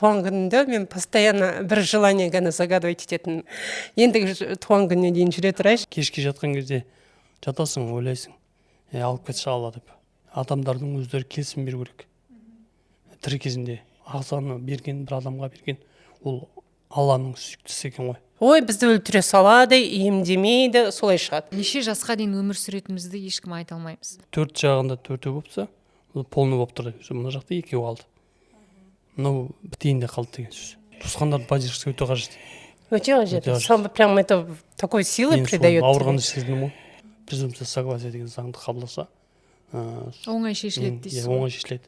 туған күнінде мен постоянно бір желание ғана загадывать ететін. Ендігі туған күніне дейін жүре тұрайыншы. Кешке жатқан кезде жатасың, ойлайсың, алып кетші Алла деп. Адамдардың өздері келісім беру керек. Тірі кезінде ағзаны берген, бір адамға берген, ол Алланың сүйіктісі екен ғой. Ой, бізді өлтіре салады, емдемейді, солай шығады. Неше жасқа дейін өмір сүретімізді ешкім айта алмаймыз. 4 жағында 4 болса, ол полный болып тұр. Мына жақта 2 қалды. Мынау бітейінде қалды деген сөз. Туысқандарды поддержка өте қажет. Өте қажет. Сам прям это такой силы придает. Ауырғанды сездім ғой. Презумпция согласия деген заңды қабылдаса, оңай шешіледі дейсіз. Оңай шешіледі.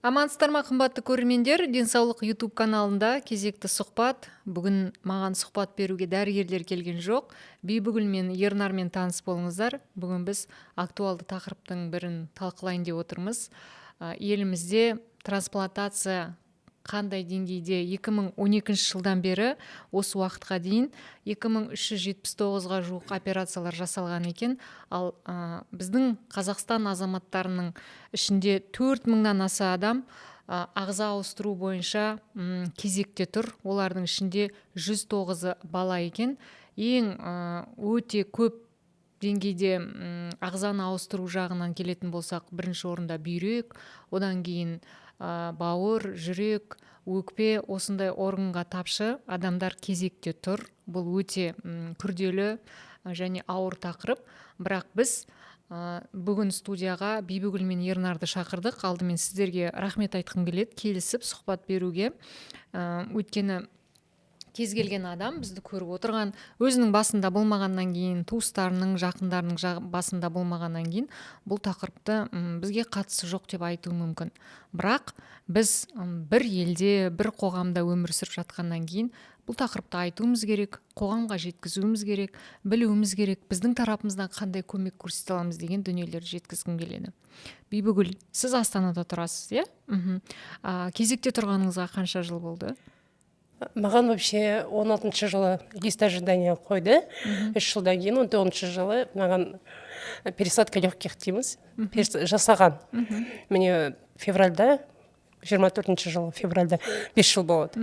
Амансыздар ма, қымбатты көрермендер, Денсаулық YouTube каналында кезекті сұхбат. Бүгін маған сұхбат беруге дәрігерлер келген жоқ. Бибігүл мен Ернармен таныс болыңыздар. Бүгін біз актуалды тақырыптың бірін талқылайын деп отырмыз. Елімізде трансплантация қандай деңгейде? 2012 жылдан бері осы уақытқа дейін 2379-ға жуық операциялар жасалған екен. Ал біздің Қазақстан азаматтарының ішінде 4000-нан аса адам ағза ауыстыру бойынша кезекте тұр. Олардың ішінде 109-ы бала екен. Ең өте көп деңгейде ағзаны ауыстыру жағынан келетін болсақ, бірінші орында бүйрек, одан кейін бауыр, жүрек, өкпе, осындай органға тапшы адамдар кезекте тұр. Бұл өте күрделі және ауыр тақырып. Бірақ біз бүгін студияға Бибігүл мен Ернарды шақырдық. Алдымен сіздерге рахмет айтқым келеді, келісіп сұхбат беруге. Өйткені кез келген адам бізді көріп отырған, өзінің басында болмағаннан кейін, туыстарының, жақындарының басында болмағаннан кейін бұл тақырыпты бізге қатысы жоқ деп айтуы мүмкін. Бірақ біз бір елде, бір қоғамда өмір сүріп жатқаннан кейін бұл тақырыпты айтуымыз керек, қоғамға жеткізуіміз керек, білуіміз керек, біздің тарапымыздан қандай көмек көрсете аламыз деген дүниелерді жеткізгім келеді. Бибігүл, сіз Астанада тұрасыз, иә? Кезекте тұрғаныңызға қанша жыл болды? Маған вообще 16 жылы лист ожидания қойды. 3 жылдан кейін 19 жылы маған пересадка легких дейміз. Жасаған. Міне февральда, 24 жылы февральда 5 жыл болады.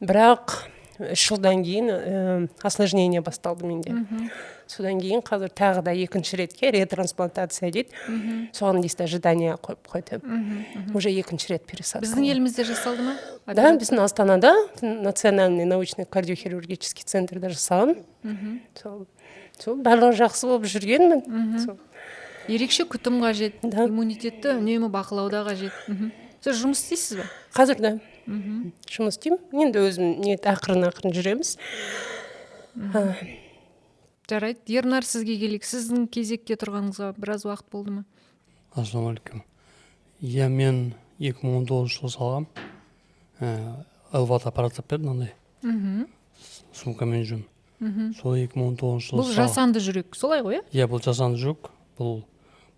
Бірақ 3 жылдан кейін осложнение басталды менде. Содан кейін қазір тағы да екінші ретке ретрансплантация дейді. Соған лист ожидания қойып қойды. Уже екінші рет пересадка. Біздің елімізде жасалды ма? Да, біздің Астанада национальный научный кардиохирургический центрда жасаған. Сол барлығы жақсы болып жүргенмін. Ерекше күтім қажет, иммунитетті үнемі бақылауда қажет. Сіз жұмыс істейсіз бе? Қазір да жұмыс істеймін. Енді өзім ақырын жүреміз. Жарайды. Ернар, сізге келейік. Сіздің кезекте тұрғаныңызға біраз уақыт болды ма? Ассалаумағалейкум. Иә, мен 2019 жылы салғам. Элват аппарат берді, мынандай. Сумкамен жүрмін. Сол 2019 жылы. Бұл жасанды жүрек, солай ғой? Иә, бұл жасанды жүрек. Бұл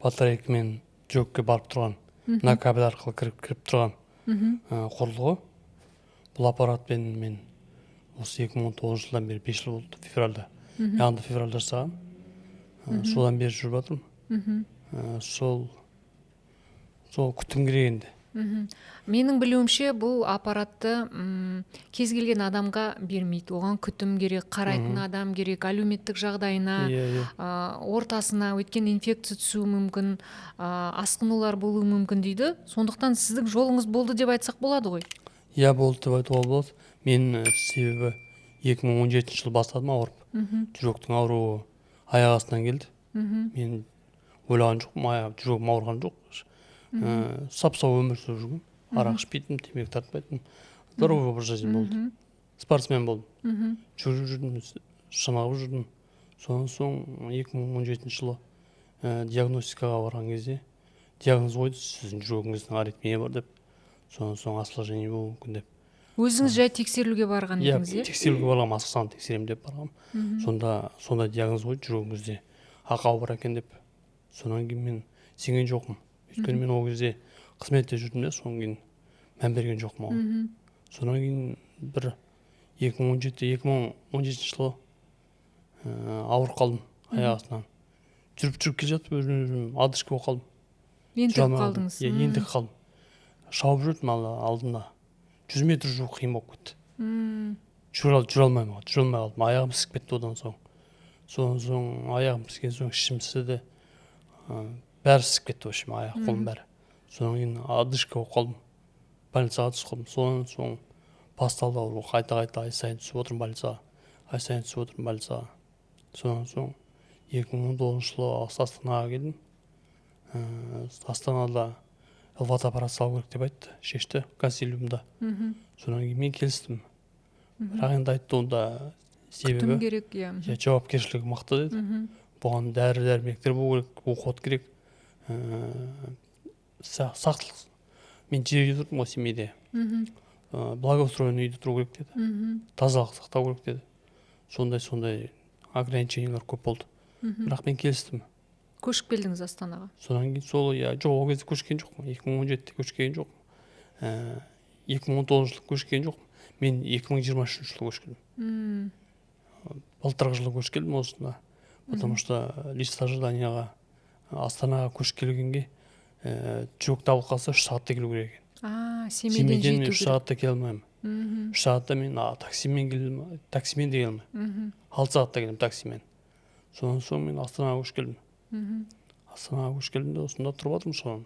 батарейкамен жүрекке барып тұрған, мына кабель арқылы кіріп тұрған құрылғы. Бұл аппаратпен мен осы 2019 жылдан бері 5 жыл болды, февральда. Яғында февральда жасаған. Содан бері жүріп жатырмын. Сол күтім керек енді. Менің білуімше бұл аппаратты кез келген адамға бермейді. Оған күтім керек, қарайтын адам керек, әлеуметтік жағдайына, ортасына, өткен инфекция түсуі мүмкін, асқынулар болуы мүмкін дейді. Сондықтан сіздің жолыңыз болды деп айтсақ болады ғой? Иә, болды деп айтуға болады. Мен себебі 2017 жылы бастадым ауырып. Жүректің ауруы аяқ астынан келді. Мен ойлаған жоқпын, жүрегім ауырған жоқ. Сап-сау өмір сүріп жүргем. Арақ ішпейтін, темекі тартпайтын. Здоровый образ жизни болды. Спортсмен болдым. Жүріп жүрдім, шынығып жүрдім. Содан соң 2017 жылы диагностикаға барған кезде диагноз қойды, сіздің жүрегіңіздің аритмия бар деп. Содан соң осложнение болуы мүмкін деп. Өзіңіз жай тексерілуге барған едіңіз, иә? Тексерілуге барғам, асықсаң тексеремін деп барғам. Сонда диагноз қойды, жүрегіңізде ақау бар екен деп. Сонан кейін мен сенген жоқпын. Өйткені мен ол кезде қызметте жүрдім де, содан кейін мән берген жоқпын оған. Сонан кейін бір 2017 жылы ауырып қалдым аяқ астынан. жүріп келе жатып өзім одышка болып қалдым. ентігіп қалдыңыз. Иә, ентігіп қалдым. Шауып жүрдім алдына. 100 метр жүру қиын болып кетті. Жүре алмай қалдым. Аяғым ісіп кетті одан соң. Соң аяғым іскен соң ішім ісіді. Бәрі ісіп кетті, аяқ қолым бәрі. Содан кейін одышка болып қалдым. Больницаға түсіп қалдым. Содан соң басталды ауру. Қайта ай сайын түсіп отырмын больницаға. Содан соң 2019 жылы Астанаға келдім. Астанада ЛВАТ аппарат салу керек деп айтты, шешті консилиумда. Содан кейін мен келістім. Бірақ енді айтты, онда себебі күтім керек, жауапкершілігі мықты деді. Бұған дәрі-дәрмектер болу керек, уход керек. Сақтық. Мен жерде тұрдым ғой, семейде. Благоустроенный үйде тұру керек деді. Тазалық сақтау керек деді. Сондай ограничениялар көп болды. Бірақ мен келістім. Көшіп келдіңіз Астанаға. Содан кейін жоқ, ол кезде көшкен жоқпын. 2017-те көшкен жоқпын. 2019 жылы көшкен жоқпын. Мен 2023 жылы көшкенмін. Былтырғы жылы көшкенмін осында. Потому что лист ожиданияға Астанаға көшіп келгенге жүрек табылып қалса 3 сағатта келу керек екен. Семейден жету керек. 3 сағатта келе алмаймын. 3 сағатта мен таксимен де келе алмаймын. 6 сағатта келемін таксимен. Содан соң мен Астанаға көшіп келдім. Астанаға көшіп келдім де осында тұрып жатырмын соған.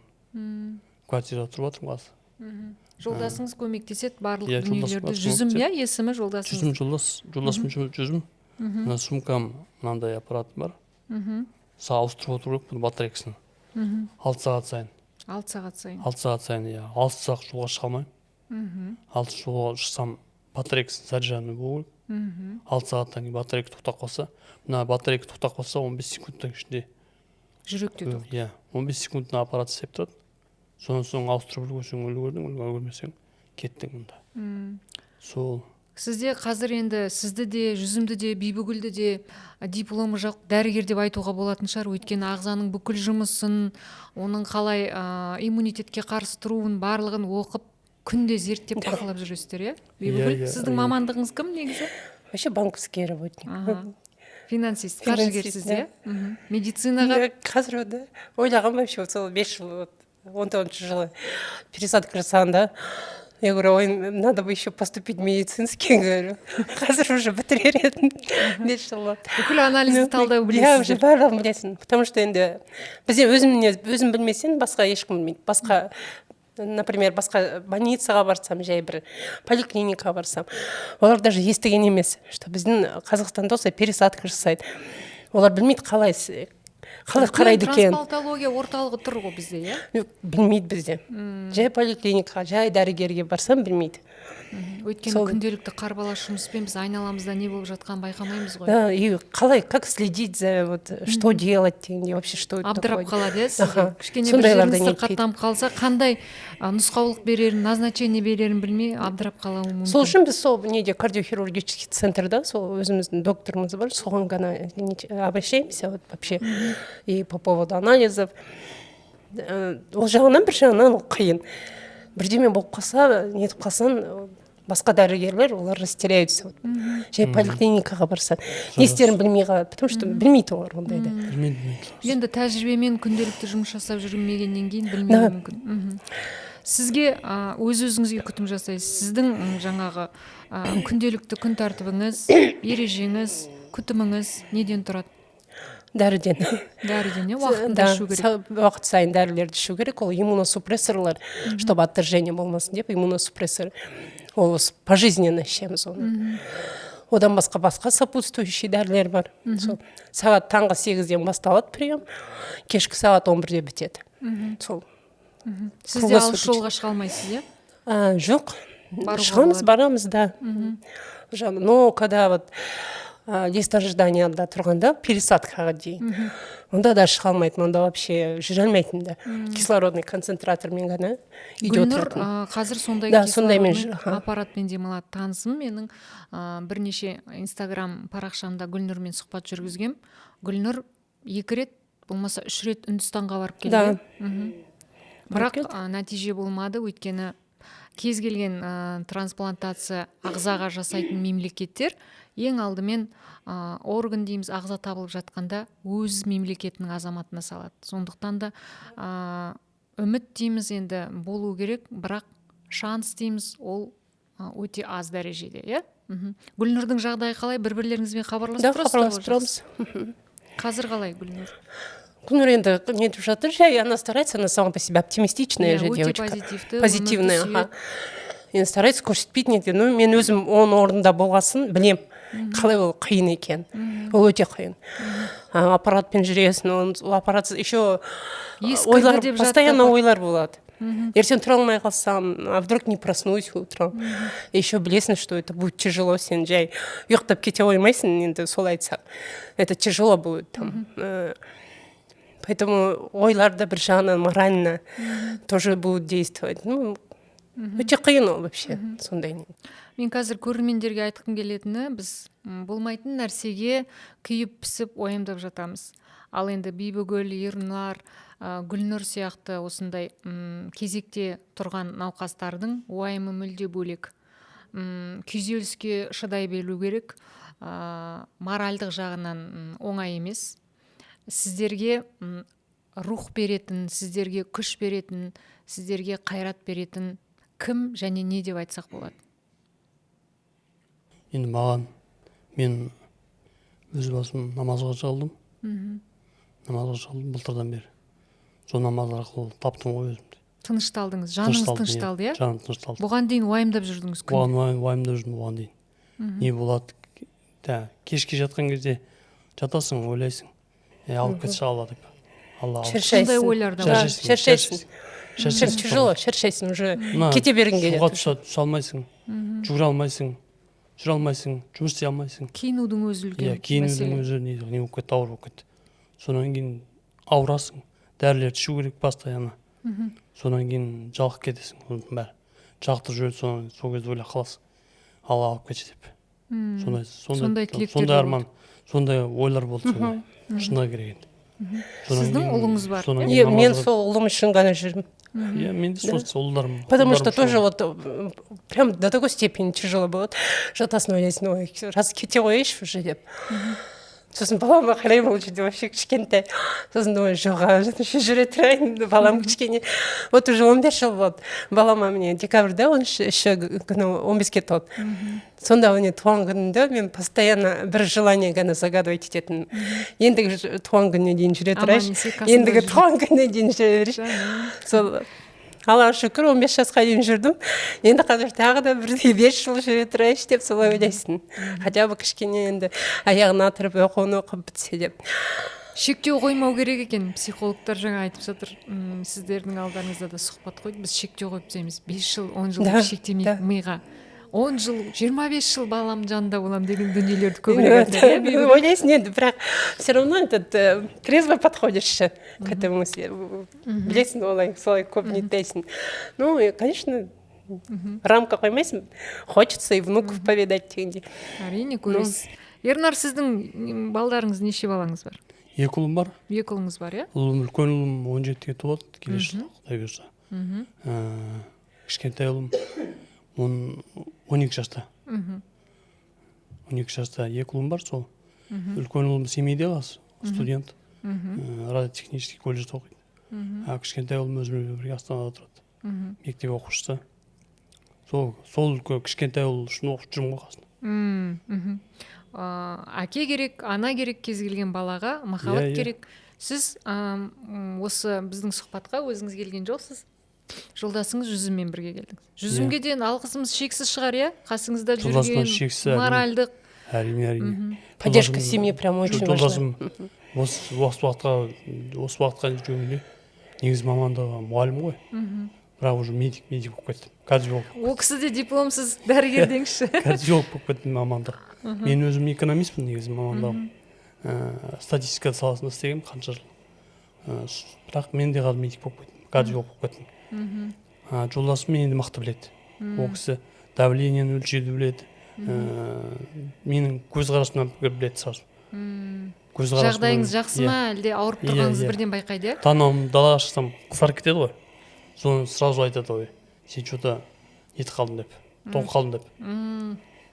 Квартирада тұрып жатырмын қазір. Жолдасыңыз көмектеседі барлық дүниелерді. Жүзім, есімі жолдасыңыз? Жолдасым жүзім. Мына сумкам, мынандай аппаратым бар. Ауыстырып отыру керек, батарейкасын. 6 сағат сайын. 6 сағат сайын. 6 сағат сайын, 6 сағат жолға шыға алмаймын. 6 жолға шықсам, батарейкасын заряженный болу керек. 6 сағаттан кейін батарейка тоқтап қалса, мына батарейка тоқтап қалса 15 секундтың ішінде жүректе тоқтайды. 15 секундтың аппарат істеп тұрады. Содан соң ауыстырып үлгермесең кеттің мұнда. Сол. Сізде қазір енді сізді де, жүзімді де, бибігүлді де дипломы жоқ дәрігер деп айтуға болатын шығар. Өйткені ағзаның бүкіл жұмысын, оның қалай иммунитетке қарсы тұруын барлығын оқып, күнде зерттеп бақылап жүресіздер, бибігүл? Сіздің мамандығыңыз кім негізі? Вообще банковский работник. Финансист, қаржыгерсіз, медицинаға? Қазір ойлағам вообще сол 5 жыл, 19 жылы пересадка жасағанда, я говорю, ой, надо бы еще поступить в медицинский, говорю. Қазір уже бітірер едім. 5 жыл. Бүкіл анализді талдау білесіз. Я уже барлығын білесің. Потому что енді бізде өзім білмесең, басқа ешкім білмейді. Басқа, например, басқа больницаға барсам, жай бір поликлиникаға барсам, олар даже естіген емес, что біздің Қазақстанда осылай пересадка жасайды. Олар білмейді қалай қарайды екен. Трансплантология орталығы тұр ғой бізде, Білмейді бізде. Жай поликлиникаға, жай дәрігерге барсам білмейді. Өйткені күнделікті қарбалас жұмыспен біз айналамызда не болып жатқанын байқамаймыз ғой. Да, и қалай, как следить за что делать дегенде, вообще что это такое. Абдырап қалады, сізге кішкене бір жеріңіз сырқаттанып қалса, қандай нұсқаулық берерін, назначение берерін білмей абдырап қалуы мүмкін. Сол үшін біз сол неде кардиохирургический центрда, сол өзіміздің докторымыз бар, соған ғана обращаемся вообще и по поводу анализов. Ол жағынан бір жағынан қиын. Бірдеме болып қалса, нетіп қалсан, басқа дәрігерлер олар растеряются. Жай поликлиникаға барса, не істерін білмей қалады, потому что білмейді олар ондайды. Енді тәжірибемен күнделікті жұмыс жасап жүрмегеннен кейін білмеуі мүмкін. Сізге өз-өзіңізге күтім жасайсыз. Сіздің жаңағы күнделікті күн тәртібіңіз, ережеңіз, күтіміңіз неден тұрады? Дәріден, уақытында ішу керек. Уақыт сайын дәрілерді ішу керек. Ол иммуносупрессорлар, чтобы отторжение болмасын деп, иммуносупрессор. Ол пожизненно ішеміз оны. Одан басқа сопутствующий дәрілер бар. Сағат таңғы 8-ден басталады прием, кешкі сағат 11-де бітеді. Сіз де алыс жолға шыға алмайсыз, Жоқ, шығамыз, барамыз, да. Но когда вот лист ожиданияда тұрғанда пересадкаға дейін, онда да шыға алмайтын, онда вообще жүре алмайтын да. Кислородный концентратормен ғана үйде отыратын. Гүлнұр қазір сондай кислородный аппаратпен демалады. Танысым менің бірнеше инстаграм парақшамда Гүлнұрмен сұхбат жүргізгем. Гүлнұр 2 рет, болмаса 3 рет Үндістанға барып келді. Бірақ нәтиже болмады, өйткені кез келген трансплантация ағзаға жасайтын мемлекеттер ең алдымен орган дейміз, ағза табылып жатқанда өз мемлекетінің азаматына салады. Сондықтан да үміт дейміз енді болу керек, бірақ шанс дейміз ол өте аз дәрежеде, иә? Гүлнұрдың жағдайы қалай? Бір-бірлеріңізбен хабарласып тұрамыз. Қазір қалай Гүлнұр? Гүлнұр енді не деп жатыр, жай она старается, она сама по себе оптимистичная же девочка. Позитивная, аха. Енді старается көрсетпейді неде. Ну, мен өзім оның орнында болғасын білем, қалай ол қиын екен. Ол өте қиын. Аппаратпен жүресің, ол аппарат еще ойлар, постоянно ойлар болады. Ертең тұра алмай қалсам, а вдруг не проснусь утром. Еще білесің, что это будет тяжело, сен жай ұйықтап кете қоймайсың, енді солай айтсақ. Это тяжело будет там. Поэтому ойлар да бір жағынан морально тоже будут действовать. Ну, өте қиын ол вообще, сондай. Мен қазір көрермендерге айтқым келетіні, біз болмайтын нәрсеге күйіп пісіп ойымдап жатамыз. Ал енді Бибігүл, Ернар, Гүлнұр сияқты осындай кезекте тұрған науқастардың уайымы мүлде бөлек. Күйзеліске шыдай беру керек, моральдық жағынан оңай емес. Сіздерге рух беретін, сіздерге күш беретін, сіздерге қайрат беретін кім және не деп айтсақ болады? Енді маған, мен өз басым намазға жығылдым. Намазға жығылдым былтырдан бері. Сол намаз арқылы таптым ғой өзімді. Тынышталдыңыз, жаныңыз тынышталды, иә? Жаным тынышталды. Бұған дейін уайымдап жүрдіңіз күн? Уайымдап жүрдім бұған дейін. Не болады? Кешке жатқан кезде жатасың, ойлайсың. Алып кетші Алла деп. Сондай ойларда. Шершайсың. Тяжело, шершайсың уже. Кете бергің келеді. Суға түсе алмайсың, жүгіре алмайсың, жүре алмайсың, жұмыс істей алмайсың. Киінудің өзі үлкен мәселе. Киінудің өзі не болып кетті, ауыр болып кетті. Содан кейін ауырасың, дәрілерді ішу керек постоянно. Содан кейін жалқып кетесің, оның бәрі. Жалықтырып жүреді, сол кезде ойлап қаласың. Алла алып кетші деп. Сондай тілектер. Сондай арман, сондай ойлар болды сондай. Шыны керек енді. Сіздің ұлыңыз бар. Мен сол ұлым үшін ғана жүрмін. Мен де сол ұлдарым. Потому что тоже вот прям до такой степени тяжело было. Жатасын ойлайсың, ой, раз кете қояйыншы уже деп. Сосын балама қараймын, ол жерде вообще кішкентай. Сосын думаю, жоға, жүре тұрайын, балам кішкене. Вот уже 15 жыл болды. Балама мне декабрьда, он еще 15-ке толды. Сонда оны туған күнінде мен постоянно бір желание ғана загадывать ететін. Ендігі туған күніне дейін жүре тұрайыншы. Ендігі туған күніне дейін жүре берейінші. Сол Аллаға шүкір 15 жасқа дейін жүрдім. Енді қазір тағы да 5 жыл жүре тұрайыншы деп солай ойлайсың. Хотя бы кішкене енді аяғына тұрып оқуын оқып бітсе деп. Шектеу қоймау керек екен. Психологтар жаңа айтып жатыр. Сіздердің алдарыңызда да сұхбат қойды. Біз шектеу қойып тастаймыз. 5 жыл, 10 жыл шектемейік миға. 10 жыл, 25 жыл балам жанында болам деген дүниелерді көбірек айтады. Ойлайсың енді, бірақ все равно этот трезво подходишь к этому. Білесің, олай, солай көп неттейсің. Ну, конечно, рамка қоймайсың. Хочется и внуков повидать дегенде. Әрине, көресіз. Ернар, сіздің балдарыңыз неше балаңыз бар? 2 ұлым бар. 2 ұлыңыз бар, иә? Үлкен ұлым 17-ге толады, келесі жылы, Құдай бұйырса. Кішкентай ұлым 12 жаста. 12 жаста 2 ұлым бар сол. Үлкен ұлым семейде қалады, студент. Радиотехнический колледжде оқиды. Кішкентай ұлым өзіммен бірге Астанада тұрады. Мектеп оқушысы. Сол кішкентай ұл үшін оқып жүрмін қасында. Әке керек, ана керек кез келген балаға, махаббат керек. Сіз осы біздің сұхбатқа өзіңіз келген жоқсыз. Жолдасыңыз Жүзіммен бірге келдіңіз. Жүзімге дейін алғысымыз шексіз шығар, иә? Қасыңызда жүрген моральдық. Әрине. Поддержка семьи прям очень важна. Осы уақытқа жүргенде негізі мамандығы мұғалім ғой. Бірақ уже медик болып кеттім. Кардиолог. Ол кісі де дипломсыз дәрігер деңізші. Кардиолог болып кеттім мамандық. Мен өзім экономистпін негізі мамандығым. Статистика саласында істегенмін қанша жыл. Бірақ мен де қазір медик болып кеттім. Кардиолог болып кеттім. Жолдасым мені де мықты біледі. Ол кісі давлениені өлшеуді біледі. Менің көзқарасымнан пікір біледі сразу. Жағдайыңыз жақсы ма, әлде ауырып тұрғаныңызды бірден байқайды? Танауым далаға шықсам қызарып кетеді ғой. Соны сразу айтады ғой. Сен что-то нетіп қалдың деп, тоңып қалдың деп.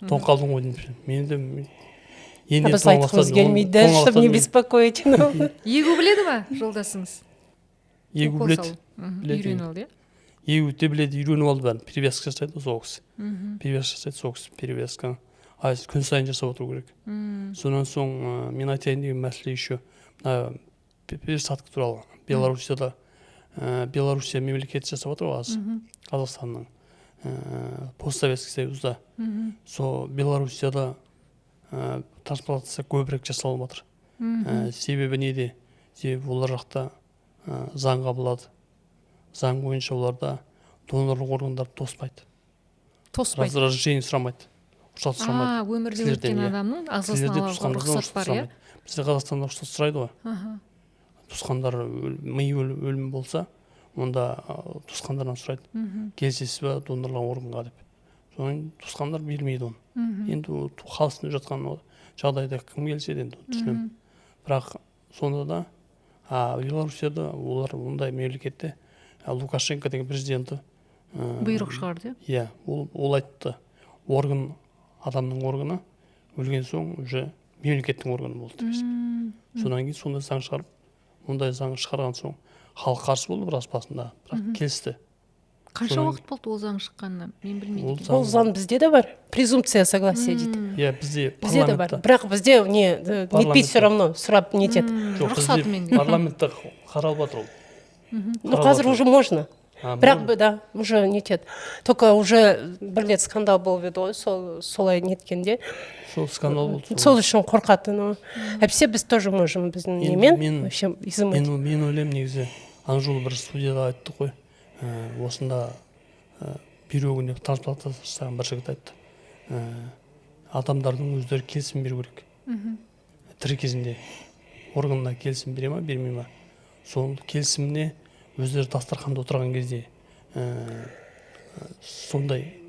тоңып қалдың ғой деймін. Мен де енді Біз айтқымыз келмейді, чтобы не беспокоить. Егу біледі ма жолдасыңыз? Егу Укол біледі. салу. Біледі. Үйреніп алды, иә? Егу де біледі, үйреніп алды бәрін. Перевязка жасайды сол кісі. Перевязка жасайды сол кісі. Перевязка. Күн сайын жасап отыру керек. Сонан соң мен айтайын деген мәселе еще пересадка туралы. Белоруссия мемлекеті жасап отыр ғой қазір. Қазақстанның постсоветский союзда. Сол Белоруссияда трансплантация көбірек жасалып отыр. Себебі неде? Себебі олар жақта заң қабылдады. Заң бойынша оларда донорлық органдар тоспайды. Тоспайды. Разрешение сұрамайды. Рұқсат сұрамайды. Өмірде өткен адамның ағзасын алуға рұқсат бар, иә? Бізде Қазақстанда рұқсат сұрайды ғой. Туысқандар ми өлімі болса, онда туысқандардан сұрайды. Келісесіз бе донорлық органға деп. Содан туысқандар бермейді оны. Енді халықтың жатқан жағдайда кім келсе енді түсінемін. Бірақ сонда да Белоруссияда олар ондай мемлекетте Лукашенко деген президенті бұйрық шығарды, иә? Ол айтты, адамның органы өлген соң уже мемлекеттің органы болды. Содан кейін сондай заң шығарып, ондай заң шығарған соң халық қарсы болды біраз басында, бірақ келісті. Қанша уақыт болды ол заң шыққанына? Мен білмейді. Ол заң бізде де бар. Презумпция согласия дейді. Иә, бізде де бар. Бірақ бізде нетпейді все равно, сұрап нетеді. Рұқсатымен. Парламентте қаралып жатыр ол. Қазір уже можно. Бірақ да, уже нетеді. Только уже бір рет скандал болып еді ғой, солай неткенде. Сол скандал болды. Сол үшін қорқатын. Әпсе біз тоже можем біздің немен вообще изымать. Мен ойлаймын негізі, ана жолы бір студияда айтты ғой. Осында бүйрегіне трансплантация жасаған бір жігіт айтты. Адамдардың өздері келісім беру керек. Тірі кезінде органына келісім бере ма, бермей ма? Сол келісіміне өздері дастарханда отырған кезде, сондай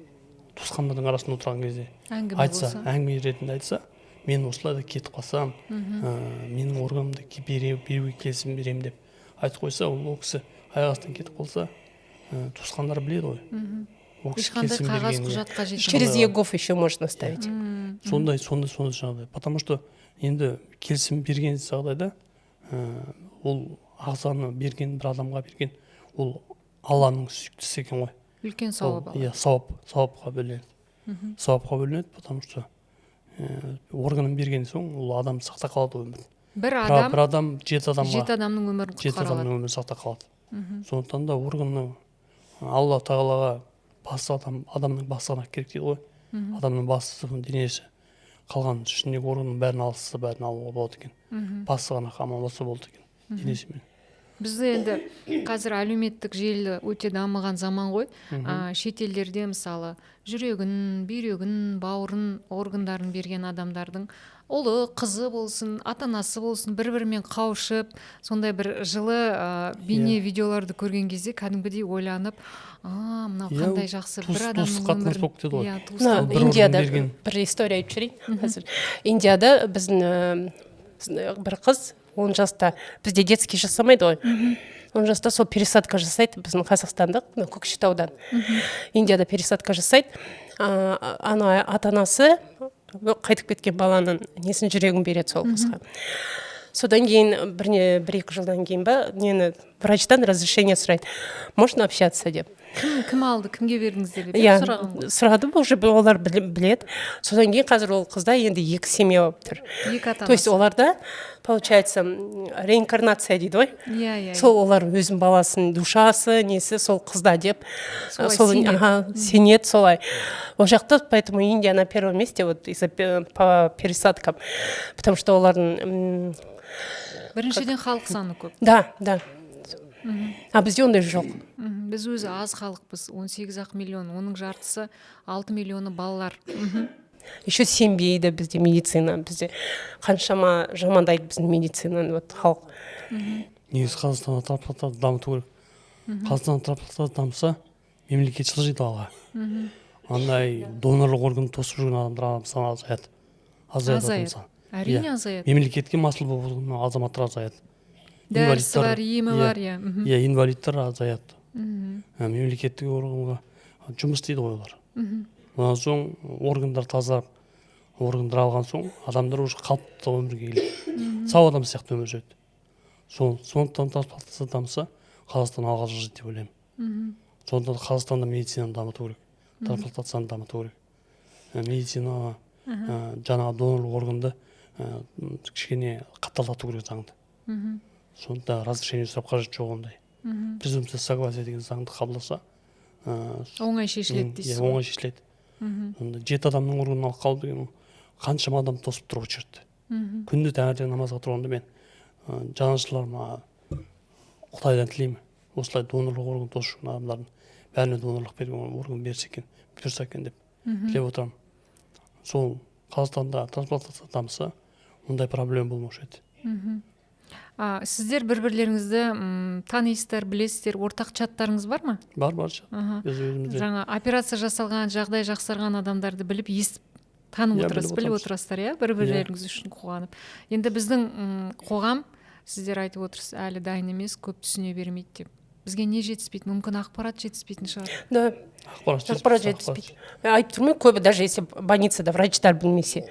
туысқандардың арасында отырған кезде айтса, әңгіме ретінде айтса, мен осылай да кетіп қалсам, менің органымды беруге келісім беремін деп айтып қойса, ол кісі аяқ астынан кетіп қалса, туысқандар біледі ғой. Ешқандай қағаз құжат қажет. Через ЕГОВ еще можно ставить. Сондай жағдай. Потому что енді келісім берген жағдайда ол ағзаны берген бір адамға берген, ол Алланың сүйіктісі екен ғой. Үлкен сауап. Иә, сауапқа бөлінеді. Сауапқа бөлінеді, потому что органын берген соң ол адам сақтап қалады өмірін. Бір адам 7 адамның өмірін құтқара алады. 7 адамның өмірін сақтап қалады. Сондықтан да органны Алла тағалаға адамның бастығына керек дейді ғой. Адамның бастығы денесі қалған ішіндегі органның бәрін алса бәрін алуға болады екен. Бастығына аман болса болды екен денесімен. Бізде енді қазір әлеуметтік желі өте дамыған заман ғой. Шетелдерде мысалы жүрегін, бүйрегін, бауырын, органдарын берген адамдардың ұлы, қызы болсын, ата-анасы болсын, бір-бірімен қауышып, сондай бір жылы бейне видеоларды көрген кезде кәдімгідей ойланып, мынау қандай жақсы бір адамның өмірін. Индияда бір история айтып жіберейін қазір. Индияда біздің бір қыз 10 жаста, бізде детский жасамайды ғой. 10 жаста сол пересадка жасайды, біздің қазақстандық, Көкшетаудан. Индияда пересадка жасайды. Ана ата-анасы қайтып кеткен баланың несін жүрегін береді сол қызға. Содан кейін бір-екі жылдан кейін врачтан разрешение сұрайды. Можно общаться деп. Кім алды, кімге бердіңіздер деп сұраған ғой. Сұрады, уже олар біледі. Содан кейін қазір ол қызда енді 2 семья болып тұр. 2 ата-анасы. То есть оларда, получается, реинкарнация дейді ғой. Иә. Сол олар өзінің баласының душасы, несі сол қызда деп. Сенет солай. Ол жақта, поэтому Индия на первом месте по пересадкам. Потому что олардың... Біріншіден халық саны көп. Да. Бізде ондай жоқ. Біз өзі аз халықпыз, 18 миллион, оның жартысы 6 миллионы балалар. Еще сенбейді бізде медицина, бізде қаншама жамандайды біздің медицинаны халық. Негізі Қазақстанда трансплантация дамыту керек. Қазақстанда трансплантация дамыса, мемлекет жылжиды алға. Андай донорлық органды тосып жүрген адамдар саны азаяды. Әрине азаяды. Мемлекетке масыл болып отырған азаматтар азаяды. Дәрісі бар, емі бар, иә. Иә, инвалидтар азаяды. Мемлекеттік органға жұмыс істейді ғой олар. Онан соң органдар тазарып, органдар алған соң адамдар уже қалыпты өмірге келеді. Сау адам сияқты өмір сүреді. Сондықтан трансплантация дамыса, Қазақстан алға жылжиды деп ойлаймын. Сондықтан Қазақстанда медицинаны дамыту керек, трансплантацияны дамыту керек. Медицина жаңағы донорлық органды кішкене қаталдату керек заңды. Сонда разрешение сұрап қажет жоқ ондай. Презумпция согласия деген заңды қабылдаса, оңай шешіледі дейсіз ғой. оңай шешіледі. Сонда 7 адамның органын алып қалу деген қаншама адам тосып тұр осы жерде. Күнде таңертең намазға тұрғанда мен жанашырларыма Құдайдан тілеймін, осылай донорлық орган тосып жүрген адамдардың бәріне донорлық берген орган берсе екен деп тілеп отырамын. Сол Қазақстанда трансплантация дамыса, ондай проблема болмаушы еді. Сіздер бір-бірлеріңізді танисыздар, білесіздер, ортақ чаттарыңыз бар ма? Бар біз өзімізде. Жаңа операция жасалған, жағдай жақсарған адамдарды біліп, естіп, танып отырасыз, біліп отырасыздар, иә? Бір-бірлеріңіз үшін қуанып. Енді біздің қоғам, сіздер айтып отырсыз, әлі дайын емес, көп түсіне бермейді деп. Бізге не жетіспейді? Мүмкін ақпарат жетіспейтін шығар. Да, ақпарат жетіспейді. Айтып тұрмын, көбі, даже если больницада врачтар білмесе,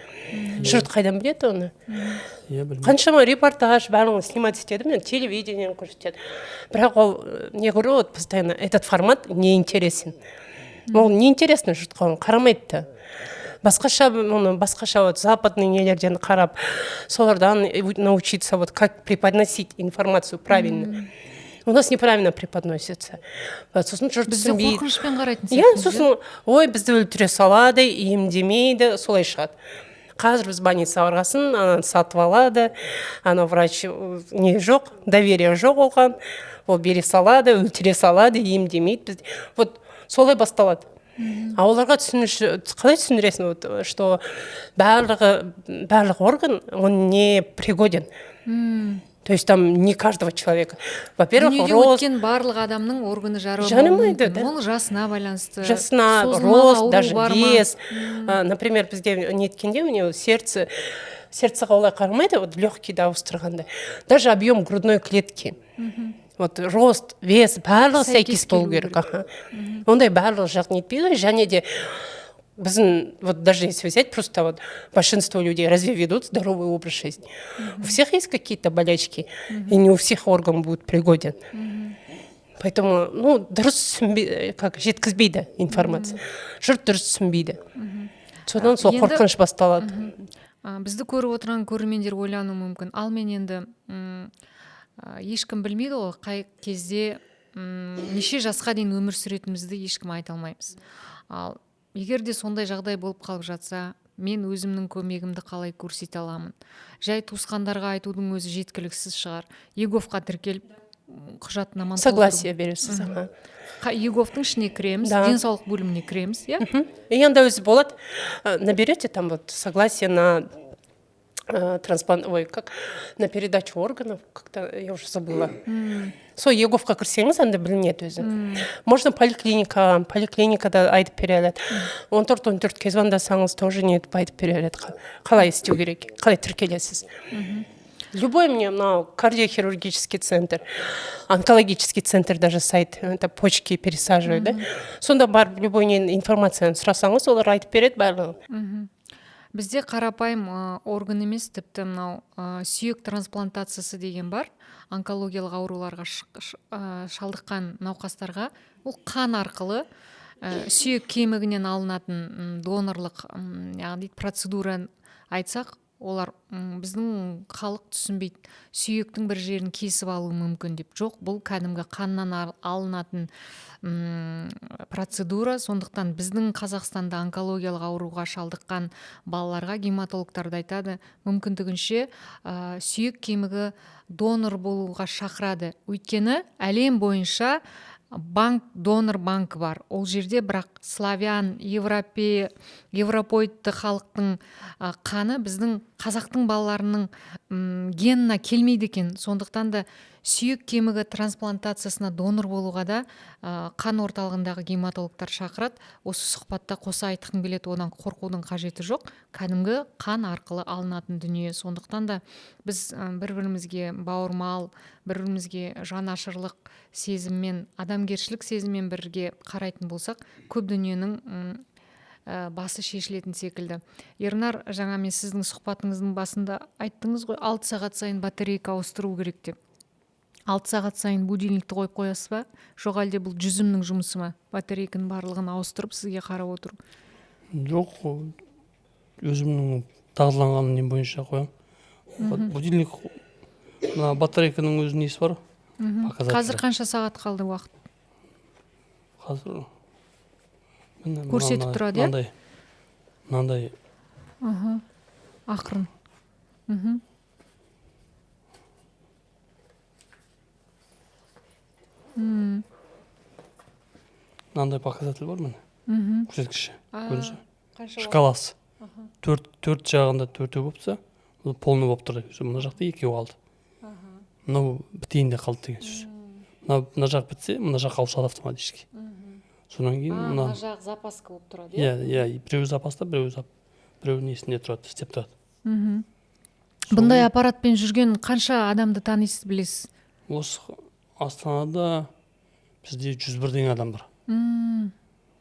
жұрт қайдан біледі оны? Қаншама репортаж барлығын снимать етеді, мен телевидениені көрсетеді. Бірақ ол, не говорю, вот постоянно, этот формат не интересен. Ол не интересно жұртқа, оны қарамайды. Басқаша вот западный нелерден қарап, солардан научиться, вот как преподносить информацию правильно. У нас неправильно преподносится. Сосын жұрт түсінбейді. Бізде қорқынышпен қарайтын сияқты. Сосын, ой, бізді өлтіре салады, емдемейді, солай шығады. Қазір біз больница барғасын, ананы сатып алады, ана врач не жоқ, доверие жоқ оған, ол бере салады, өлтіре салады, емдемейді. Вот солай басталады. А оларға қалай түсіндіресің, вот, что барлық орган, он не пригоден. То есть там не каждого человека. Во-первых, рост... Өткен барлық адамның органы жарамайды, да? Ол жасына байланысты. Жасына, рост, даже вес. Например, бізде неткенде у него сердцеға олай қарамайды, вот легкийді ауыстырғанда. Даже объем грудной клетки. Вот рост, вес, барлығы сәйкес болу керек. Ондай барлығы жағын етпейді, және де біздің, вот даже если взять, просто вот большинство людей разве ведут здоровый образ жизни? У всех есть какие-то болячки, и не у всех орган будет пригоден. Поэтому, дұрыс жеткізбейді информация. Жұрт дұрыс түсінбейді. Содан сол қорқыныш басталады. Бізді көріп отырған көрермендер ойлануы мүмкін. Ал мен енді ешкім білмейді ғой, қай кезде неше жасқа дейін өмір сүретімізді ешкім айта алмаймыз. Ал егер де сондай жағдай болып қалып жатса, мен өзімнің көмегімді қалай көрсете аламын? Жай туысқандарға айтудың өзі жеткіліксіз шығар. ЕГОВқа тіркеліп, құжатнаманы согласие бересіз. ЕГОВтың ішіне кіреміз, денсаулық бөліміне кіреміз, иә? Енді өзі болады, наберете там вот согласие на на передачу органов, как-то я уже забыла. Сол ЕГОВқа кірсеңіз, анда білінеді өзі. Можно поликлиникада айтып бере алады. 14-14-ке звондасаңыз, тоже не айтып бере алады. Қалай істеу керек, қалай тіркелесіз. Любой мне кардиохирургический центр, онкологический центр даже сайт, это почки пересаживают, да? Сонда барып любой информацияны сұрасаңыз, олар айтып береді барлығын. Бізде қарапайым орган емес, тіпті мынау сүйек трансплантациясы деген бар. Онкологиялық ауруларға шалдыққан науқастарға ол қан арқылы сүйек кемігінен алынатын донорлық процедура айтсақ, олар біздің халық түсінбейді. Сүйектің бір жерін кесіп алуы мүмкін деп. Жоқ, бұл кәдімгі қаннан алынатын процедура. Сондықтан біздің Қазақстанда онкологиялық ауруға шалдыққан балаларға гематологтарды айтады, мүмкіндігінше сүйек кемігі донор болуға шақырады. Өйткені әлем бойынша донор банкі бар. Ол жерде бірақ славян, европоидты халықтың қаны біздің қазақтың балаларының генына келмейді екен. Сондықтан да сүйек кемігі трансплантациясына донор болуға да қан орталығындағы гематологтар шақырады. Осы сұхбатта қоса айтқым келеді, одан қорқудың қажеті жоқ. Кәдімгі қан арқылы алынатын дүние. Сондықтан да біз бір-бірімізге бауырмал, бір-бірімізге жанашырлық сезіммен, адамгершілік сезіммен бірге қарайтын болсақ, көп дүниенің басы шешілетін секілді. Ернар, жаңа мен сіздің сұхбатыңыздың басында айттыңыз ғой, 6 сағат сайын батарейка ауыстыру керек деп. 6 сағат сайын будильникті қойып қоясыз ба? Жоқ әлде бұл жүзімнің жұмысы ма? Батарейканың барлығын ауыстырып сізге қарап отыру. Жоқ, өзімнің дағдыланған нем бойынша қоям. Будильник, мына батарейканың өз несі бар. Қазір қанша сағат қалды уақыт? Қазір Көрсетіп тұрады, иә? Мынандай. Ақырын. Мынандай показатель бар міне. Көрсеткіші. Көрінсе. Қанша Шкаласы. Төрт жағында 4 болыпса, полный болып тұрды. Мына жақта 2 қалды. Мынау бітейінде қалды деген сөз. Мына жақ бітсе, мына жақ ауысады автоматически. Сонан кейін мына жақ запаска болып тұрады, иә? Біреуі запаста, біреуі несінде тұрады, істеп тұрады. Бұндай аппаратпен жүрген қанша адамды танисыз, білесіз? Осы Астанада бізде 101 адам бар.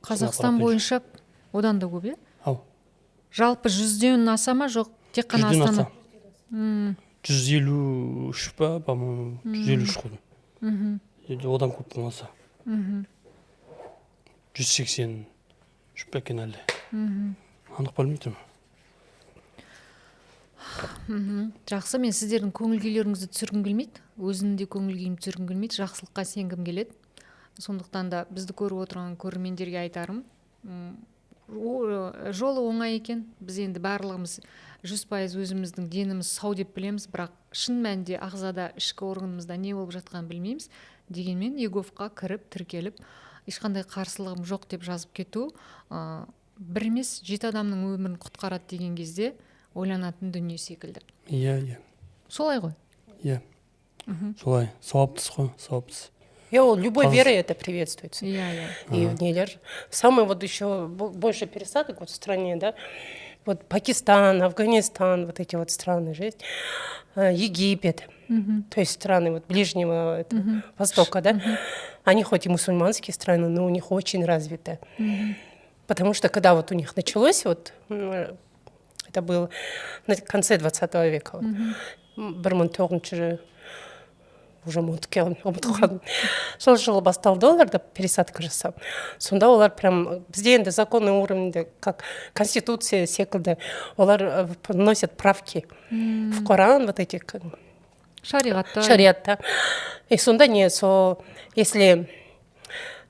Қазақстан бойынша одан да көп, иә? Ау. Жалпы 100-ден аса ма, жоқ тек қана Астана? 153 па, по-моему, 153 қойдым. Одан көп болмаса. 180 па екен әлі. Анық білмей тұрмын. Жақсы, мен сіздердің көңіл күйлеріңізді түсіргім келмейді. Өзінің де көңіл күйін түсіргім келмейді. Жақсылыққа сенгім келеді. Сондықтан да бізді көріп отырған көрермендерге айтарым, жолы оңай екен. Біз енді барлығымыз 100% өзіміздің деніміз сау деп білеміз, бірақ шын мәнінде ағзада, ішкі органымызда не болып жатқанын білмейміз. Дегенмен ЕГОВқа кіріп, тіркеліп, ешқандай қарсылығым жоқ деп жазып кету, бір емес 7 адамның өмірін құтқарады деген кезде ойланатын дүние секілді. Иә. Солай ғой? Иә. Солай. Сауаптыс қой, сауаптыс. Любой верой это приветствуется. Иә. И в ней даже самый вот еще больше пересадок вот в стране, да, вот Пакистан, Афганистан, вот эти вот страны же есть, Египет, то есть страны вот Ближнего Востока, да, они хоть и мусульманские страны, но у них очень развито. Потому что когда вот у них началось, вот это было на конце 20 века, бір мың тоғызыншы уже ұмытып қалдым. Сол жылы басталды долларда пересадка жасап. Сонда олар прям бізде енді законный уровеньде, как конституция секілді, олар вносят правки в Коран, вот эти шариатта. И сонда если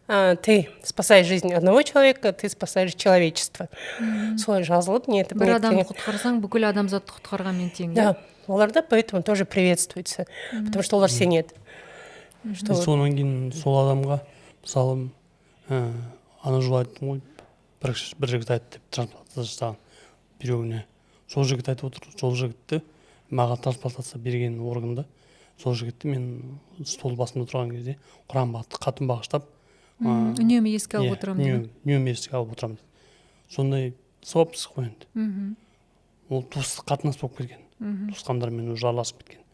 ты спасаешь жизнь одного человека, ты спасаешь человечество. Солай жазылып, не это. Бір адамды құтқарсаң, бүкіл адамзатты құтқарғанмен тең. Да, оларда поэтому тоже приветствуется, потому что олар сенеді. Сонан кейін сол адамға, мысалы, ана жылы айттым ғой, бір жігіт айтты деп трансплантация жасаған бүйрегіне. Сол жігіт айтып отыр, сол жігітті маған трансплантация берген органда, сол жігітті мен стол басында отырған кезде Құран қатын бағыштап, үнемі еске алып отырамын. Үнемі еске алып отырамын. Сондай сауапсыз қой енді. Ол туыстық қатынас болып келген. Туысқандармен уже араласып кеткен.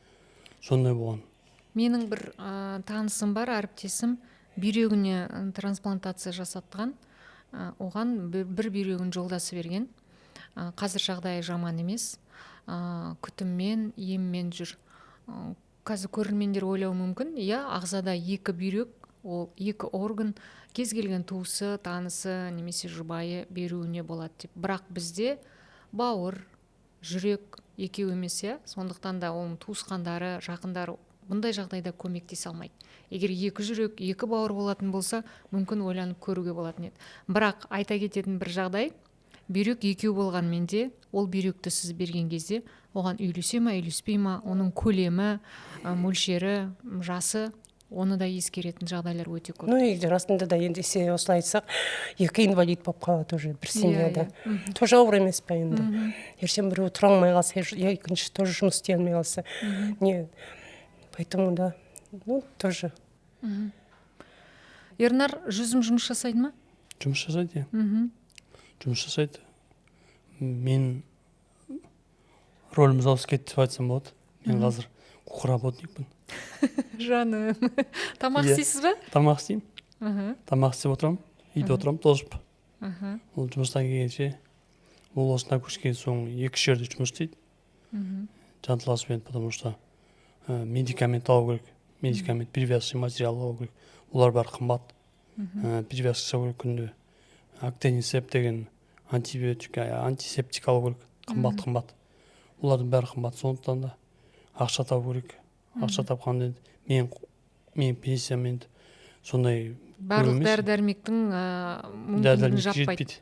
Сондай болған. Менің бір танысым бар, әріптесім, бүйрегіне трансплантация жасаттыған. Оған бір бүйрегін жолдасы берген. Қазір жағдайы жаман емес. Күтіммен, еммен жүр. Қазір көрермендер ойлауы мүмкін, иә, ағзада 2 бүйрек, ол 2 орган кез келген туысы, танысы немесе жұбайы беруіне болады деп. Бірақ бізде бауыр, жүрек екеу емес, иә. Сондықтан да оның туысқандары, жақындары бұндай жағдайда көмектесе алмайды. Егер 2 жүрек, 2 бауыр болатын болса, мүмкін ойланып көруге болатын еді. Бірақ айта кететін бір жағдай, бүйрек 2 болғанмен де, ол бүйректі сіз берген кезде, оған үйлесе ма, үйлеспей ма, оның көлемі, мөлшері, жасы, оны да ескеретін жағдайлар өте көп. Ну и расында да енді осылай айтсақ, 2 инвалид болып қалады уже бір семьяда. Тоже ауыр емес па енді. Ертең біреу тұра алмай қалса, екінші тоже жұмыс істей алмай қалса. Не, поэтому да, ну тоже. Ернар, жүзім жұмыс жасайды ма? Жұмыс жасайды, жұмыс жасайды. Мен рөліміз ауысып кетті деп айтсам болады. Мен қазір кухработникпін. Жаным, тамақ істейсіз ба? Тамақ істеймін. Тамақ істеп отырамын, үйде отырамын, тозып. ол жұмыстан келгенше ол осында көшкен соң екі жерде жұмыс істейді жанталаспен, потому что медикамент алу керек, медикамент перевязочный материал алу керек, олар бәрі қымбат. Перевязка жасау керек күнде. Актенисеп деген антибиотик, антисептик алу керек, қымбат. Олардың бәрі қымбат, сондықтан да ақша табу керек. Ақша тапқанда мен пенсиям енді сондай барлық дәрі-дәрмектің мүмкіндігін жаппайды.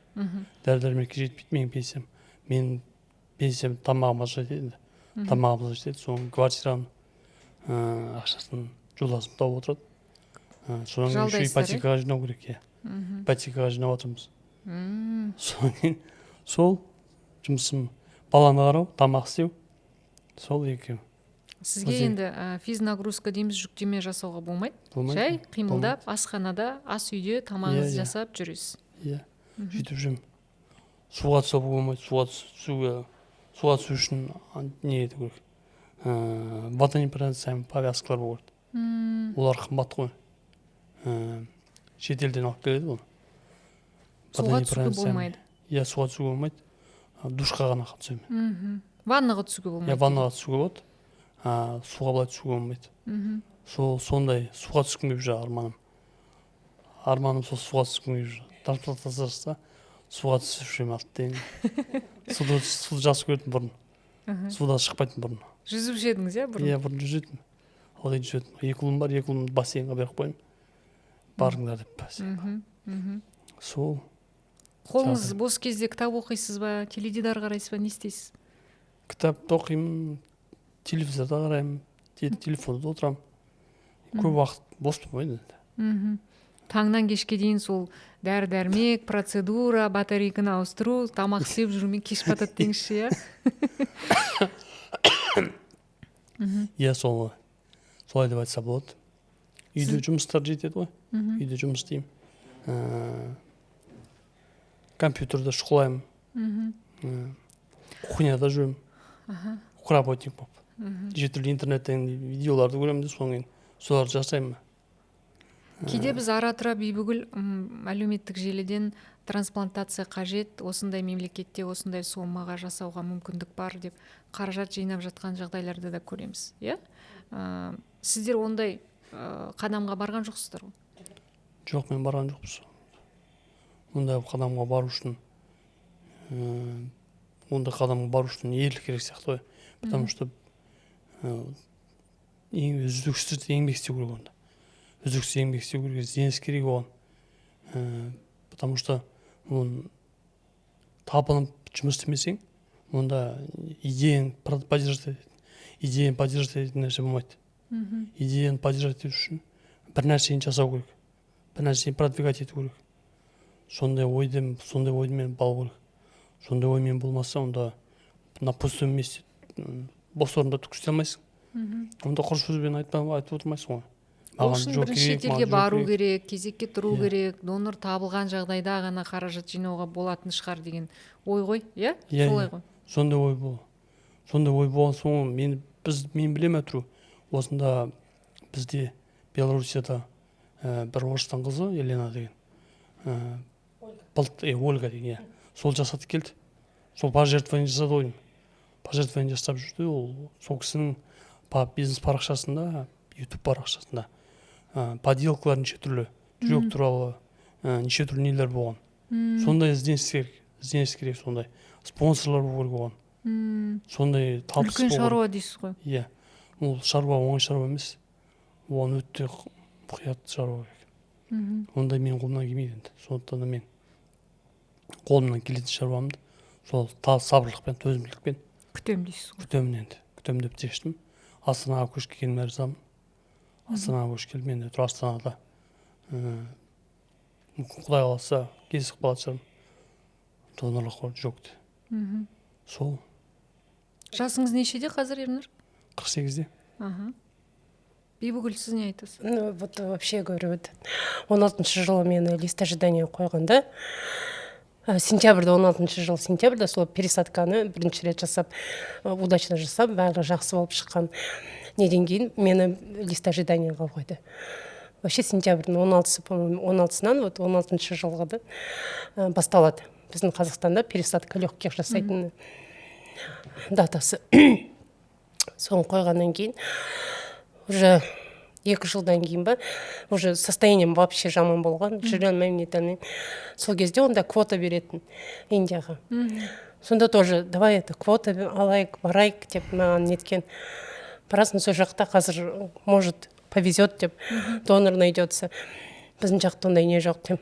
Дәрі-дәрмекке жетпейді менің пенсиям. Менің пенсиям тамағыма жетеді. Тамағымызға жетеді, соның квартираның ақшасын жолдасын тауып отырады. Содан кейін еще ипотекаға жинау керек, ипотекаға жинап отырмыз. Содан кейін сол жұмысым баланы қарау, тамақ істеу, сол екеуі. Сізге енді физнагрузка дейміз, жүктеме жасауға болмайды. Жай қимылдап, асханада, ас үйде тамағыңызды жасап жүресіз. Иә, жүйтіп жүрмін. Суға түсуге болмайды, суға түсу үшін не ету керек. Водонепроницаемый повязкалар болу керек. Олар қымбат қой. Шетелден алып келеді оны. Суға түсуге болмайды. Иә, суға түсуге болмайды. Душқа ғана түсемін. Ваннаға түсуге болмайды. Иә, ваннаға түсуге болады. Суға былай түсуге болмайды. Сондай суға түскім келіп жүр арманым. Арманым сол суға түскім келіп жүр. Тасырса суға түсіп жүремін аттайын. Суды жақсы көретін бұрын. Суда шықпайтын бұрын. Жүзіп едіңіз, иә, бұрын? Иә, бұрын жүзетім. Ылғи жүзетім. 2 ұлым бар, 2 ұлымды бассейнға беріп қойым. Барыңдар деп бассейнға. Сол. Қолыңыз бос кезде кітап оқисыз ба, теледидар қарайсыз ба, не істейсіз? Кітапты оқимын, телевизорда қараймын, телефонда отырамын. Көп уақыт бос болмайды. Таңнан кешке дейін сол дәрі-дәрмек, процедура, батарейканы ауыстыру, тамақ істеп жүрумен кеш батады деңізші, иә? Иә, солай деп айтса болады. Үйде жұмыстар жетеді ғой. Үйде жұмыс істеймін. Компьютерда шұқылаймын. Кухняда жүремін. Работник болып. Жетілі интернеттен видеоларды көремін де, соң кейін соларды жасаймын. Кейде біз ара-тұра бейбігүл әлеуметтік желіден трансплантация қажет, осындай мемлекетте осындай сомаға жасауға мүмкіндік бар деп қаражат жинап жатқан жағдайларды да көреміз. Сіздер ондай қадамға барған жоқсыздар ғой? Жоқ, мен барған жоқпыз. Ондай қадамға бару үшін ерлік керек сияқты ғой. Потому что үздіксіз еңбек істеу керек онда. Үздіксіз еңбек істеу керек, ізденіс керек оған. Потому что табынып жұмыс істемесең, онда идеяны поддержать ететін нәрсе болмайды. Идеяны поддержать ету үшін бір нәрсені жасау керек, бір нәрсені продвигать ету керек. Сондай оймен балу керек. Сондай оймен болмаса, онда на пустом месте, бос орында түк істей алмайсың. Онда құр сөзбен айтып отырмайсың ғой. Ол үшін бірінші шетелге бару керек, кезекке тұру керек, донор табылған жағдайда ғана қаражат жинауға болатын шығар деген ой ғой, иә? Солай ғой. Сондай ой бол. Сондай ой болған соң мен білем әтіру. Осында бізде Белоруссияда бір орыстан қызы Елена деген, Ольга деген, сол жасады келді. Сол пожертвование жасады ойым. Пожертвование жасап жүрді. Ол сол кісінің бизнес парақшасында, YouTube парақшасында поделкалар неше түрлі, жүрек туралы неше түрлі нелер болған. Сондай ізденіс керек, сондай спонсорлар болу керек оған. Сондай табыс болған. Үлкен шаруа дейсіз ғой. Иә, ол шаруа оңай шаруа емес. Оған өте мұқият шаруа керек. Ондай мен қолымнан келмейді енді. Сондықтан да мен қолымнан келетін шаруамды сол сабырлықпен, төзімділікпен күтемін дейсіз ғой. Күтемін деп шештім. Астанаға көшкенге ризамын. Астанаға көшкелі, мен де Астанада Құдай қаласа кезік қалатын шығармын. Донорлық қор жоқты. Сол. Жасыңыз нешеде қазір, Ернар? 48-де. Бибігүл, сіз не айтасыз? Вот вообще говорю, 16-шы жылы мені лист ожидания қойғанда, сентябрьда, 16-шы жыл сентябрьда сол пересадканы бірінші рет жасап, удачно жасап, бәрі жақсы болып шыққан неден кейін мені лист ожиданияға қойды. вообще сентябрьдің 16-сы, по-моему, 16-сынан вот 16-шы жылғы да басталады біздің Қазақстанда пересадка легких жасайтын датасы. Соны қойғаннан кейін уже 2 жылдан кейін ба уже состоянием вообще жаман болған, жүре алмаймын, нете алмаймын. Сол кезде онда квота беретін Индияға. Сонда тоже давай это квота алайық, барайық деп маған неткен. Барасың, сол жақта қазір может повезет деп донор найдется. Біздің жақта ондай не жоқ деп.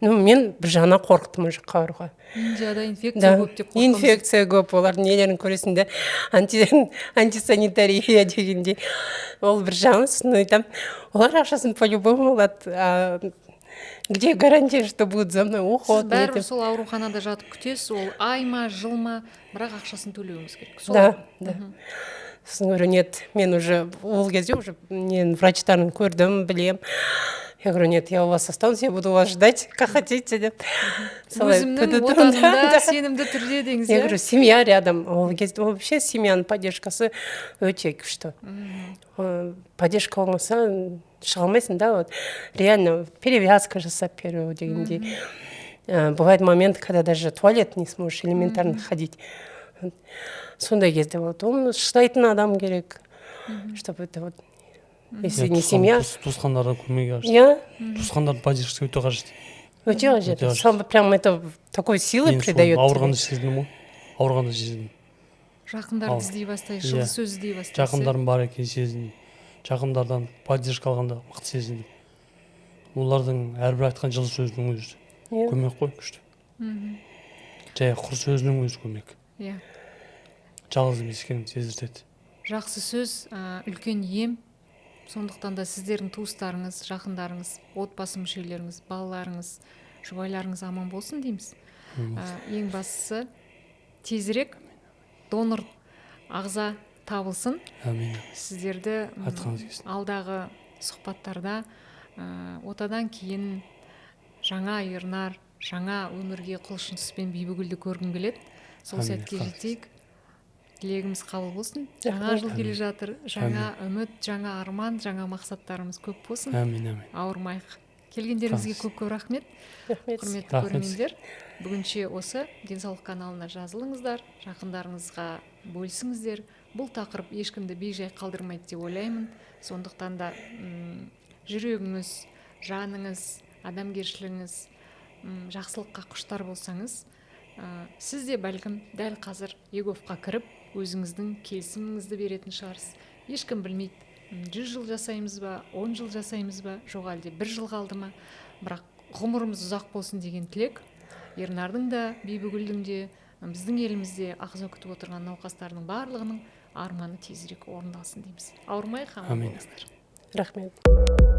Ну, мен бір жағынан қорықтым ол жаққа баруға. Индияда инфекция көп деп қорқамыз. Инфекция көп, олардың нелерін көресің де антисанитария дегенде. Ол бір жағынан, сосын айтам, олар ақшасын по-любому алады. Где гарантия, что будет за мной уход? Сіз бәрібір сол ауруханада жатып күтесіз, ол ай ма, жыл ма, бірақ ақшасын төлеуіңіз керек. Да. Сосын говорю, нет, мен уже ол кезде уже мен врачтарын көрдім, білем. Я говорю, нет, я у вас останусь, я буду вас ждать, как хотите деп. Өзімнің отанымда сенімді түрде деңіз. Я говорю, семья рядом. Ол кезде вообще семьяның поддержкасы өте күшті. Поддержка болмаса шыға алмайсың, да, вот реально перевязка жасап беру дегендей. Бывает момент, когда даже в туалет не сможешь элементарно ходить. Сондай кезде вот оны шыдайтын адам керек, чтобы это вот, если не семья. Туысқандардан көмегі қажет. Я? Туысқандардың поддержкасы өте қажет. Өте қажет. Сам прям это такой силы придает. Ауырғанды сездім ғой. Ауырғанды сездім. Жақындарды іздей бастайсыз, жылы сөз іздей бастайсыз. Жақындарым бар екен сездім. Жақындардан поддержка алғанда мықты сезіндім. Олардың әрбір айтқан жылы сөзінің өзі көмек қой, күшті. Жай құр сөзінің өзі көмек. Жалғыз емес екенін сездіртеді. Жақсы сөз үлкен ем. Сондықтан да сіздердің туыстарыңыз, жақындарыңыз, отбасы мүшелеріңіз, балаларыңыз, жұбайларыңыз аман болсын дейміз. Ең бастысы тезірек донор ағза табылсын. Әмин. Сіздерді алдағы сұхбаттарда отадан кейін жаңа Ернар, жаңа өмірге құлшыныспен Бибігүлді көргім келеді. Сол сәтке жетейік. Тілегіміз қабыл болсын. Жаңа жыл келе жатыр. Жаңа үміт, жаңа арман, жаңа мақсаттарымыз көп болсын. Әмин. Ауырмайық. Келгендеріңізге көп рахмет. Құрметті көрермендер, бүгінше осы денсаулық каналына жазылыңыздар, жақындарыңызға бөлісіңіздер. Бұл тақырып ешкімді бейжай қалдырмайды деп ойлаймын. Сондықтан да жүрегіңіз, жаныңыз, адамгершілігіңіз жақсылыққа құштар болсаңыз, сіз де бәлкім дәл қазір ЕГОВқа кіріп, өзіңіздің келісіміңізді беретін шығарсыз. Ешкім білмейді, 100 жыл жасаймыз ба, 10 жыл жасаймыз ба, жоқ әлде 1 жыл қалды ма. Бірақ ғұмырымыз ұзақ болсын деген тілек Ернардың да, Бибігүлдің де, біздің елімізде ағза күтіп отырған науқастардың барлығының арманы тезірек орындалсын дейміз. Ауырмайық, аман болыңыздар. Рахмет.